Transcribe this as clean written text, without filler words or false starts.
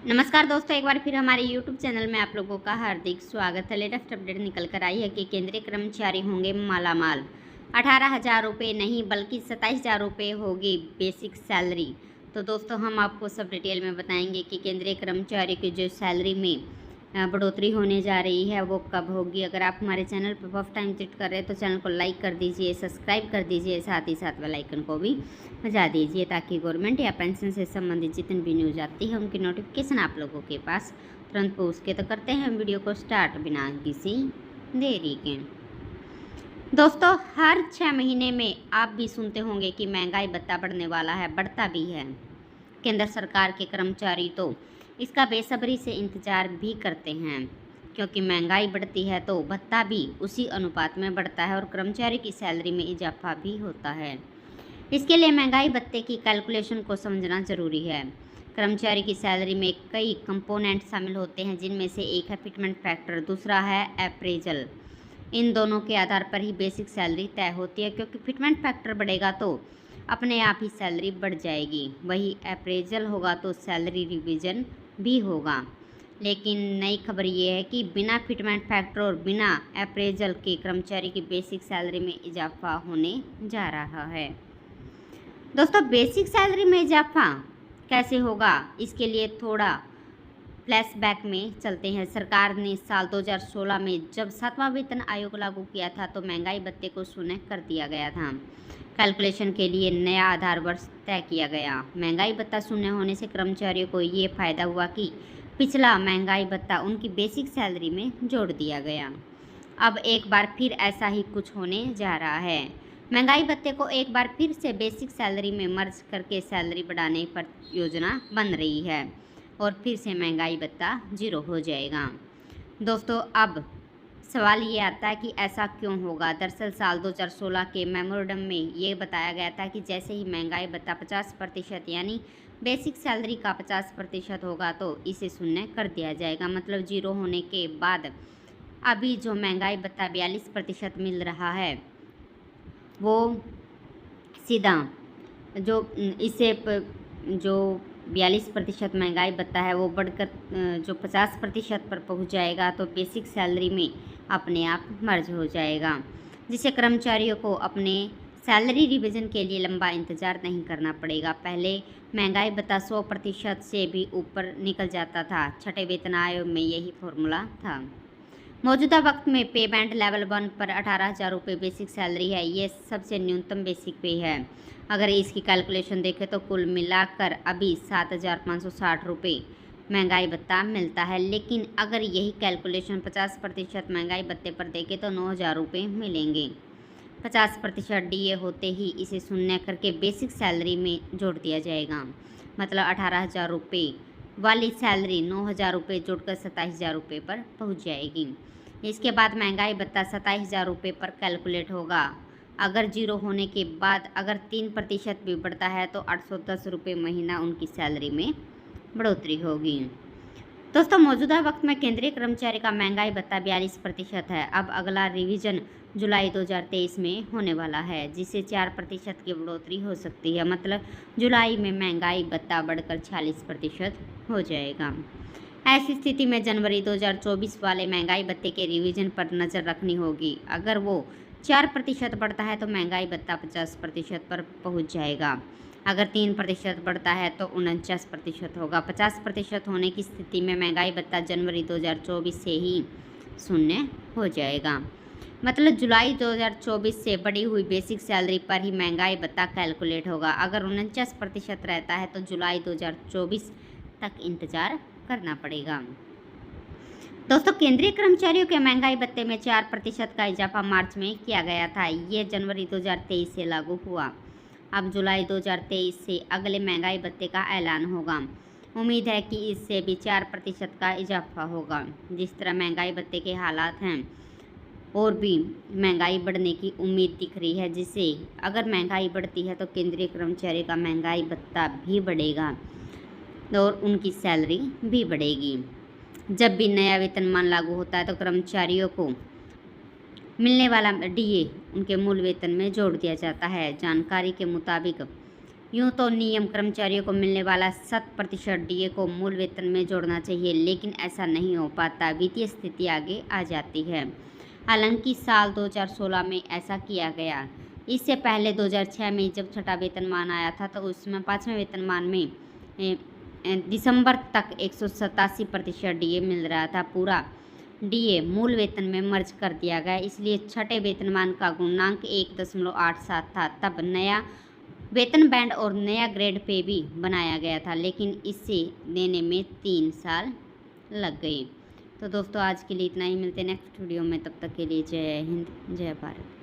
नमस्कार दोस्तों, एक बार फिर हमारे YouTube चैनल में आप लोगों का हार्दिक स्वागत है। लेटेस्ट अपडेट निकल कर आई है कि केंद्रीय कर्मचारी होंगे मालामाल। 18,000 रुपये नहीं बल्कि 27,000 रुपये होगी बेसिक सैलरी। तो दोस्तों, हम आपको सब डिटेल में बताएंगे कि केंद्रीय कर्मचारी की जो सैलरी में बढ़ोतरी होने जा रही है वो कब होगी। अगर आप हमारे चैनल पर फर्स्ट टाइम विजिट कर रहे हैं तो चैनल को लाइक कर दीजिए, सब्सक्राइब कर दीजिए, साथ ही साथ बेल आइकन को भी बजा दीजिए ताकि गवर्नमेंट या पेंशन से संबंधित जितनी भी न्यूज़ आती है उनकी नोटिफिकेशन आप लोगों के पास तुरंत पहुँच के। तो करते हैं वीडियो को स्टार्ट बिना किसी देरी के। दोस्तों, हर 6 महीने में आप भी सुनते होंगे कि महंगाई भत्ता बढ़ने वाला है, बढ़ता भी है। केंद्र सरकार के कर्मचारी तो इसका बेसब्री से इंतज़ार भी करते हैं, क्योंकि महंगाई बढ़ती है तो भत्ता भी उसी अनुपात में बढ़ता है और कर्मचारी की सैलरी में इजाफा भी होता है। इसके लिए महंगाई भत्ते की कैलकुलेशन को समझना ज़रूरी है। कर्मचारी की सैलरी में कई कंपोनेंट शामिल होते हैं, जिनमें से एक है फिटमेंट फैक्टर, दूसरा है अप्रेजल। इन दोनों के आधार पर ही बेसिक सैलरी तय होती है, क्योंकि फिटमेंट फैक्टर बढ़ेगा तो अपने आप ही सैलरी बढ़ जाएगी, वही अप्रेजल होगा तो सैलरी रिवीजन भी होगा। लेकिन नई खबर ये है कि बिना फिटमेंट फैक्टर और बिना अप्रेजल के कर्मचारी की बेसिक सैलरी में इजाफा होने जा रहा है। दोस्तों, बेसिक सैलरी में इजाफा कैसे होगा, इसके लिए थोड़ा फ्लैशबैक में चलते हैं। सरकार ने साल 2016 में जब 7वां वेतन आयोग लागू किया था तो महंगाई भत्ते को शून्य कर दिया गया था। कैलकुलेशन के लिए नया आधार वर्ष तय किया गया। महंगाई भत्ता शून्य होने से कर्मचारियों को ये फ़ायदा हुआ कि पिछला महंगाई भत्ता उनकी बेसिक सैलरी में जोड़ दिया गया। अब एक बार फिर ऐसा ही कुछ होने जा रहा है। महंगाई भत्ते को एक बार फिर से बेसिक सैलरी में मर्ज करके सैलरी बढ़ाने पर योजना बन रही है और फिर से महंगाई भत्ता 0 हो जाएगा। दोस्तों, अब सवाल ये आता है कि ऐसा क्यों होगा। दरअसल साल 2016 के मेमोरेंडम में ये बताया गया था कि जैसे ही महंगाई भत्ता 50% यानी बेसिक सैलरी का 50% होगा तो इसे शून्य कर दिया जाएगा। मतलब 0 होने के बाद अभी जो महंगाई भत्ता 42% मिल रहा है वो सीधा जो इससे जो 42% महंगाई भत्ता है वो बढ़कर जो 50% पर पहुंच जाएगा तो बेसिक सैलरी में अपने आप मर्ज हो जाएगा, जिससे कर्मचारियों को अपने सैलरी रिवीजन के लिए लंबा इंतज़ार नहीं करना पड़ेगा। पहले महंगाई भत्ता 100% से भी ऊपर निकल जाता था। छठे वेतन आयोग में यही फॉर्मूला था। मौजूदा वक्त में पे बैंड लेवल 1 पर 18,000 रुपये बेसिक सैलरी है। ये सबसे न्यूनतम बेसिक पे है। अगर इसकी कैलकुलेशन देखें तो कुल मिलाकर अभी 7,560 रुपये महंगाई भत्ता मिलता है। लेकिन अगर यही कैलकुलेशन 50% महंगाई भत्ते पर देखें तो 9,000 रुपये मिलेंगे। 50% डीए होते ही इसे शून्य करके बेसिक सैलरी में जोड़ दिया जाएगा। मतलब 18,000 रुपये वाली सैलरी 9,000 रुपये जोड़कर 27,000 रुपये पर पहुंच जाएगी। इसके बाद महंगाई भत्ता 27,000 रुपये पर कैलकुलेट होगा। अगर 0 होने के बाद अगर 3% भी बढ़ता है तो 810 रुपये महीना उनकी सैलरी में बढ़ोतरी होगी। दोस्तों, मौजूदा वक्त में केंद्रीय कर्मचारी का महंगाई भत्ता 42% है। अब अगला रिवीजन जुलाई 2023 में होने वाला है, जिससे 4% की बढ़ोतरी हो सकती है। मतलब जुलाई में महंगाई भत्ता बढ़कर 46% हो जाएगा। ऐसी स्थिति में जनवरी 2024 वाले महंगाई भत्ते के रिवीजन पर नज़र रखनी होगी। अगर वो 4% बढ़ता है तो महंगाई भत्ता 50% पर पहुंच जाएगा। अगर 3% बढ़ता है तो 49% होगा। 50% होने की स्थिति में महंगाई भत्ता जनवरी 2024 से ही शून्य हो जाएगा। मतलब जुलाई 2024 से बढ़ी हुई बेसिक सैलरी पर ही महंगाई भत्ता कैलकुलेट होगा। अगर 49% रहता है तो जुलाई 2024 तक इंतज़ार करना पड़ेगा। दोस्तों, केंद्रीय कर्मचारियों के महंगाई भत्ते में 4% का इजाफा मार्च में किया गया था। ये जनवरी 2023 से लागू हुआ। अब जुलाई 2023 से अगले महंगाई भत्ते का ऐलान होगा। उम्मीद है कि इससे भी 4% का इजाफा होगा। जिस तरह महंगाई भत्ते के हालात हैं और भी महंगाई बढ़ने की उम्मीद दिख रही है, जिससे अगर महंगाई बढ़ती है तो केंद्रीय कर्मचारी का महंगाई भत्ता भी बढ़ेगा और उनकी सैलरी भी बढ़ेगी। जब भी नया वेतनमान लागू होता है तो कर्मचारियों को मिलने वाला डीए उनके मूल वेतन में जोड़ दिया जाता है। जानकारी के मुताबिक यूँ तो नियम कर्मचारियों को मिलने वाला 100% डीए को मूल वेतन में जोड़ना चाहिए, लेकिन ऐसा नहीं हो पाता। वित्तीय स्थिति आगे आ जाती है। हालांकि साल 2016 में ऐसा किया गया। इससे पहले 2006 में जब छठा वेतनमान आया था तो उसमें 5वें वेतनमान में दिसंबर तक 187% डीए मिल रहा था। पूरा डीए मूल वेतन में मर्ज कर दिया गया, इसलिए छठे वेतनमान का गुणांक 1.87 था। तब नया वेतन बैंड और नया ग्रेड पे भी बनाया गया था, लेकिन इसे देने में 3 साल लग गए। तो दोस्तों आज के लिए इतना ही, मिलते हैं नेक्स्ट वीडियो में। तब तक के लिए जय हिंद, जय भारत।